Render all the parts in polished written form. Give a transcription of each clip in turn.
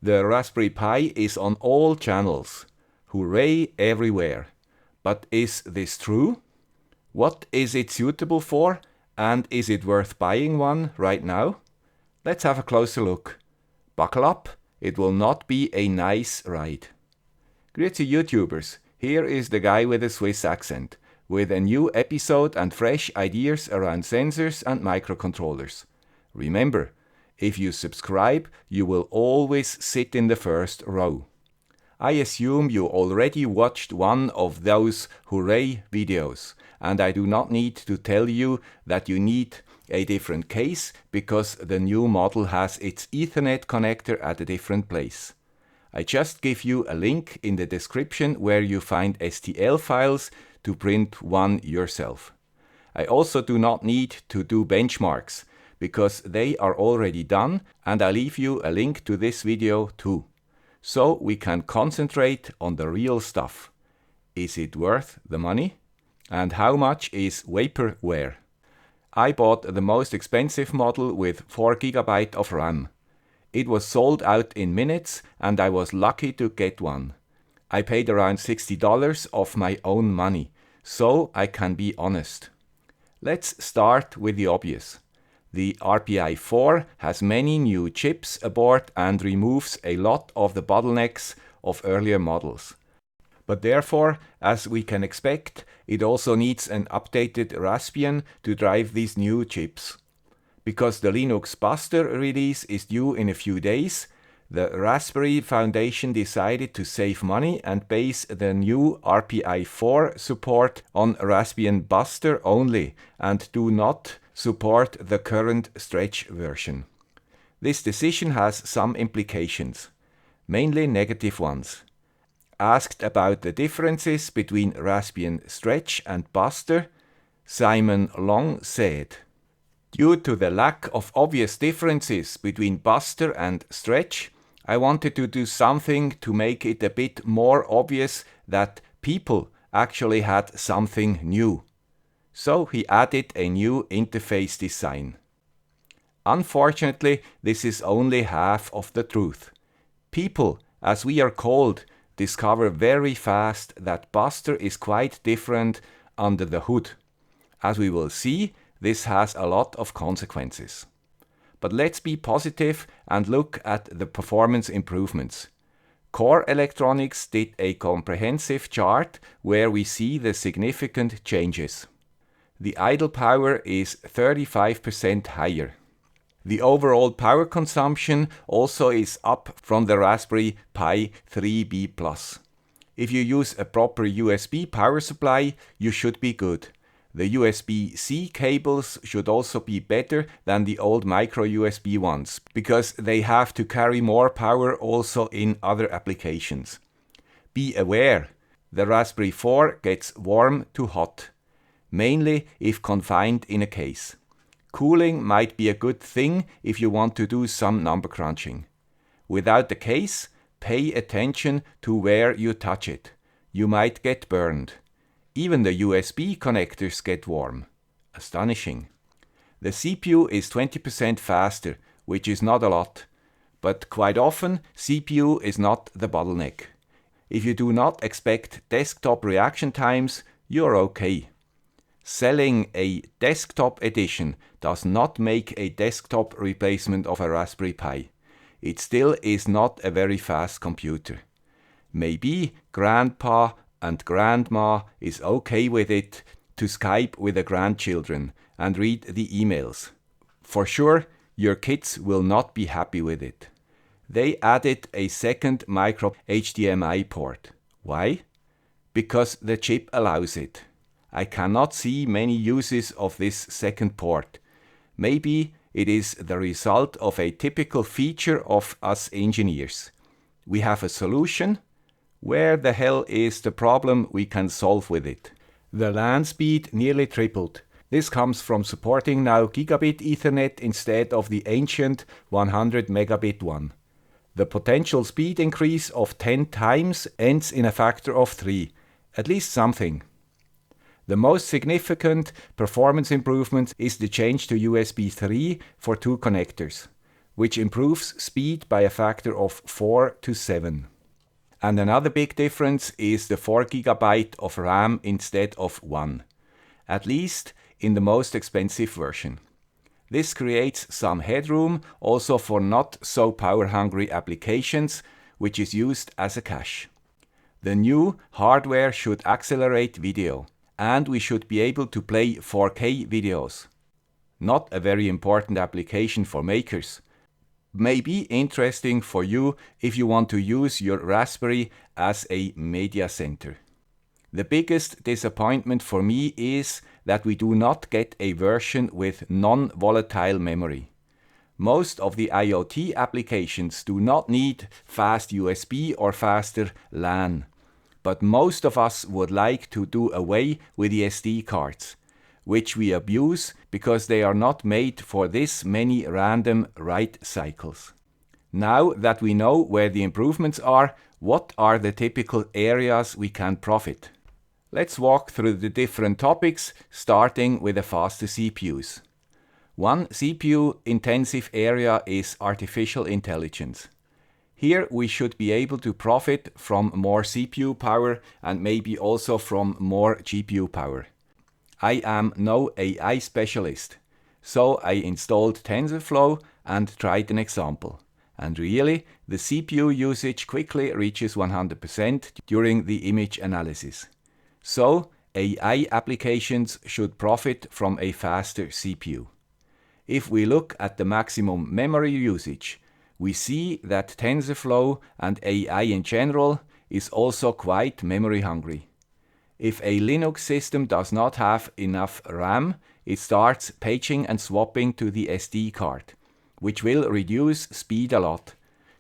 The Raspberry Pi is on all channels. Hooray everywhere. But is this true? What is it suitable for, and is it worth buying one right now? Let's have a closer look. Buckle up, it will not be a nice ride. Grüezi YouTubers, here is the guy with a Swiss accent, with a new episode and fresh ideas around sensors and microcontrollers. Remember, if you subscribe, you will always sit in the first row. I assume you already watched one of those hooray videos, and I do not need to tell you that you need a different case because the new model has its Ethernet connector at a different place. I just give you a link in the description where you find STL files to print one yourself. I also do not need to do benchmarks because they are already done, and I leave you a link to this video too. So we can concentrate on the real stuff. Is it worth the money? And how much is vaporware? I bought the most expensive model with 4 GB of RAM. It was sold out in minutes and I was lucky to get one. I paid around $60 of my own money, so I can be honest. Let's start with the obvious. The RPI 4 has many new chips aboard and removes a lot of the bottlenecks of earlier models. But therefore, as we can expect, it also needs an updated Raspbian to drive these new chips. Because the Linux Buster release is due in a few days, the Raspberry Foundation decided to save money and base the new RPI 4 support on Raspbian Buster only and do not support the current Stretch version. This decision has some implications, mainly negative ones. Asked about the differences between Raspbian Stretch and Buster, Simon Long said, "Due to the lack of obvious differences between Buster and Stretch, I wanted to do something to make it a bit more obvious that people actually had something new. So he added a new interface design." Unfortunately, this is only half of the truth. People, as we are called, discover very fast that Buster is quite different under the hood. As we will see, this has a lot of consequences. But let's be positive and look at the performance improvements. Core Electronics did a comprehensive chart where we see the significant changes. The idle power is 35% higher. The overall power consumption also is up from the Raspberry Pi 3B+. If you use a proper USB power supply, you should be good. The USB-C cables should also be better than the old micro USB ones, because they have to carry more power also in other applications. Be aware, the Raspberry 4 gets warm to hot, mainly if confined in a case. Cooling might be a good thing if you want to do some number crunching. Without the case, pay attention to where you touch it. You might get burned. Even the USB connectors get warm. Astonishing. The CPU is 20% faster, which is not a lot. But quite often, CPU is not the bottleneck. If you do not expect desktop reaction times, you're okay. Selling a desktop edition does not make a desktop replacement of a Raspberry Pi. It still is not a very fast computer. Maybe grandpa and grandma is okay with it to Skype with the grandchildren and read the emails. For sure, your kids will not be happy with it. They added a second micro HDMI port. Why? Because the chip allows it. I cannot see many uses of this second port. Maybe it is the result of a typical feature of us engineers. We have a solution. Where the hell is the problem we can solve with it? The LAN speed nearly tripled. This comes from supporting now gigabit Ethernet instead of the ancient 100 megabit one. The potential speed increase of 10 times ends in a factor of 3. At least something. The most significant performance improvement is the change to USB 3 for 2 connectors. which improves speed by a factor of 4 to 7. And another big difference is the 4 GB of RAM instead of 1, at least in the most expensive version. This creates some headroom also for not so power-hungry applications, which is used as a cache. The new hardware should accelerate video, and we should be able to play 4K videos. Not a very important application for makers. May be interesting for you if you want to use your Raspberry as a media center. The biggest disappointment for me is that we do not get a version with non-volatile memory. Most of the IoT applications do not need fast USB or faster LAN, but most of us would like to do away with the SD cards, which we abuse because they are not made for this many random write cycles. Now that we know where the improvements are, what are the typical areas we can profit? Let's walk through the different topics, starting with the faster CPUs. One CPU-intensive area is artificial intelligence. Here we should be able to profit from more CPU power and maybe also from more GPU power. I am no AI specialist, so I installed TensorFlow and tried an example. And really, the CPU usage quickly reaches 100% during the image analysis. So, AI applications should profit from a faster CPU. If we look at the maximum memory usage, we see that TensorFlow and AI in general is also quite memory hungry. If a Linux system does not have enough RAM, it starts paging and swapping to the SD card, which will reduce speed a lot.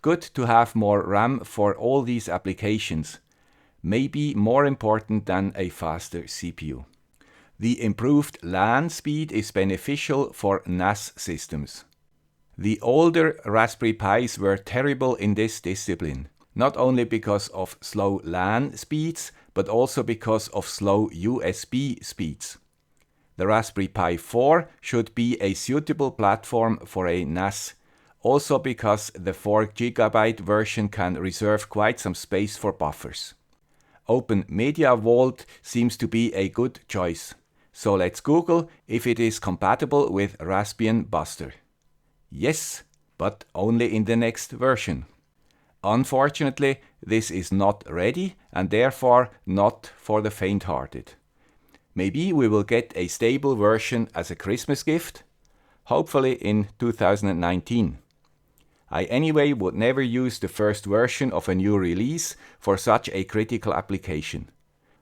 Good to have more RAM for all these applications. Maybe more important than a faster CPU. The improved LAN speed is beneficial for NAS systems. The older Raspberry Pis were terrible in this discipline, not only because of slow LAN speeds, but also because of slow USB speeds. The Raspberry Pi 4 should be a suitable platform for a NAS, also because the 4 GB version can reserve quite some space for buffers. Open Media Vault seems to be a good choice, so let's Google if it is compatible with Raspbian Buster. Yes, but only in the next version. Unfortunately, this is not ready and therefore not for the faint-hearted. Maybe we will get a stable version as a Christmas gift, hopefully in 2019. I anyway would never use the first version of a new release for such a critical application.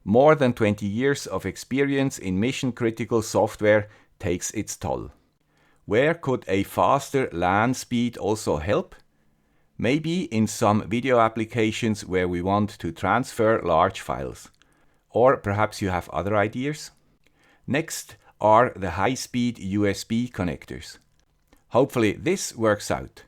More than 20 years of experience in mission-critical software takes its toll. Where could a faster LAN speed also help? Maybe in some video applications where we want to transfer large files. Or perhaps you have other ideas? Next are the high-speed USB connectors. Hopefully this works out.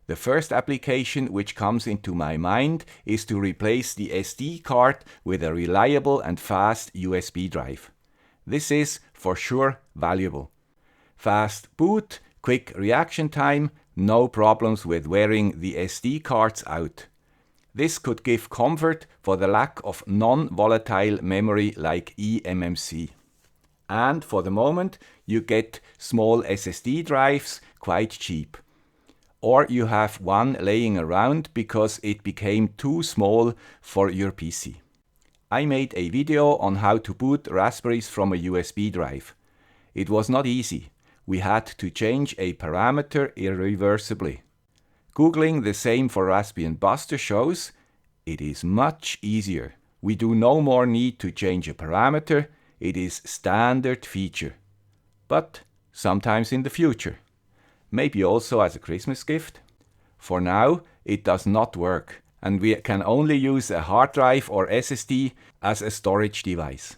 The first application which comes into my mind is to replace the SD card with a reliable and fast USB drive. This is for sure valuable. Fast boot, quick reaction time, no problems with wearing the SD cards out. This could give comfort for the lack of non-volatile memory like eMMC. And for the moment, you get small SSD drives quite cheap. Or you have one laying around because it became too small for your PC. I made a video on how to boot Raspberries from a USB drive. It was not easy. We had to change a parameter irreversibly. Googling the same for Raspbian Buster shows it is much easier. We do no more need to change a parameter. It is standard feature. But sometimes in the future. Maybe also as a Christmas gift. For now, it does not work, and we can only use a hard drive or SSD as a storage device.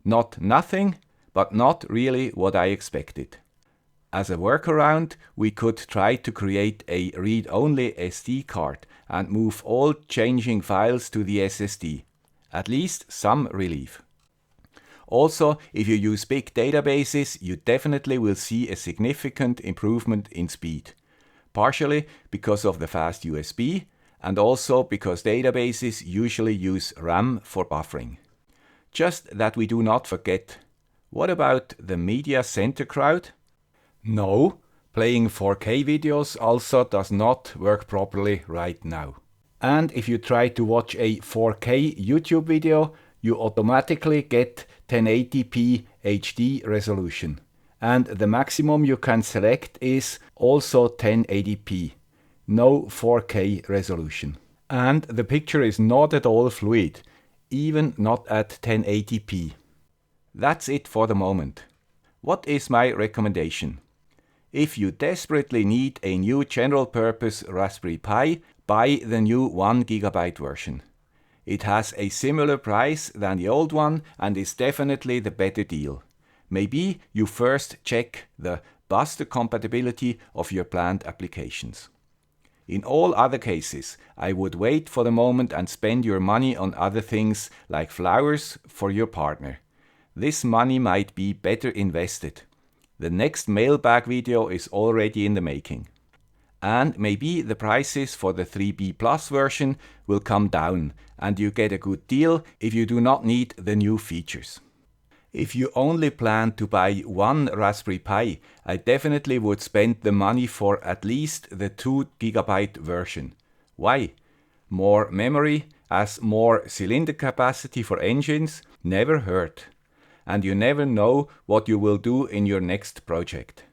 Not nothing, but not really what I expected. As a workaround, we could try to create a read-only SD card and move all changing files to the SSD. At least some relief. Also, if you use big databases, you definitely will see a significant improvement in speed. partially because of the fast USB and also because databases usually use RAM for buffering. Just that we do not forget, what about the media center crowd? No, playing 4K videos also does not work properly right now. And if you try to watch a 4K YouTube video, you automatically get 1080p HD resolution. And the maximum you can select is also 1080p, no 4K resolution. And the picture is not at all fluid, even not at 1080p. That's it for the moment. What is my recommendation? If you desperately need a new general-purpose Raspberry Pi, buy the new 1GB version. It has a similar price than the old one and is definitely the better deal. Maybe you first check the Buster compatibility of your planned applications. In all other cases, I would wait for the moment and spend your money on other things like flowers for your partner. This money might be better invested. The next mailbag video is already in the making. And maybe the prices for the 3B Plus version will come down and you get a good deal if you do not need the new features. If you only plan to buy one Raspberry Pi, I definitely would spend the money for at least the 2GB version. Why? More memory as more cylinder capacity for engines never hurt. And you never know what you will do in your next project.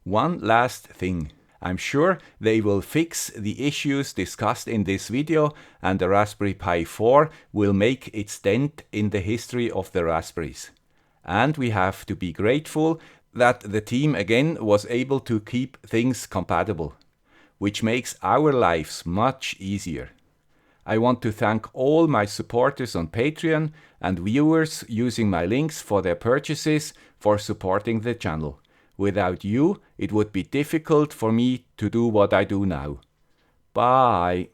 One last thing. I'm sure they will fix the issues discussed in this video and the Raspberry Pi 4 will make its dent in the history of the Raspberries. And we have to be grateful that the team again was able to keep things compatible, which makes our lives much easier. I want to thank all my supporters on Patreon and viewers using my links for their purchases for supporting the channel. Without you, it would be difficult for me to do what I do now. Bye.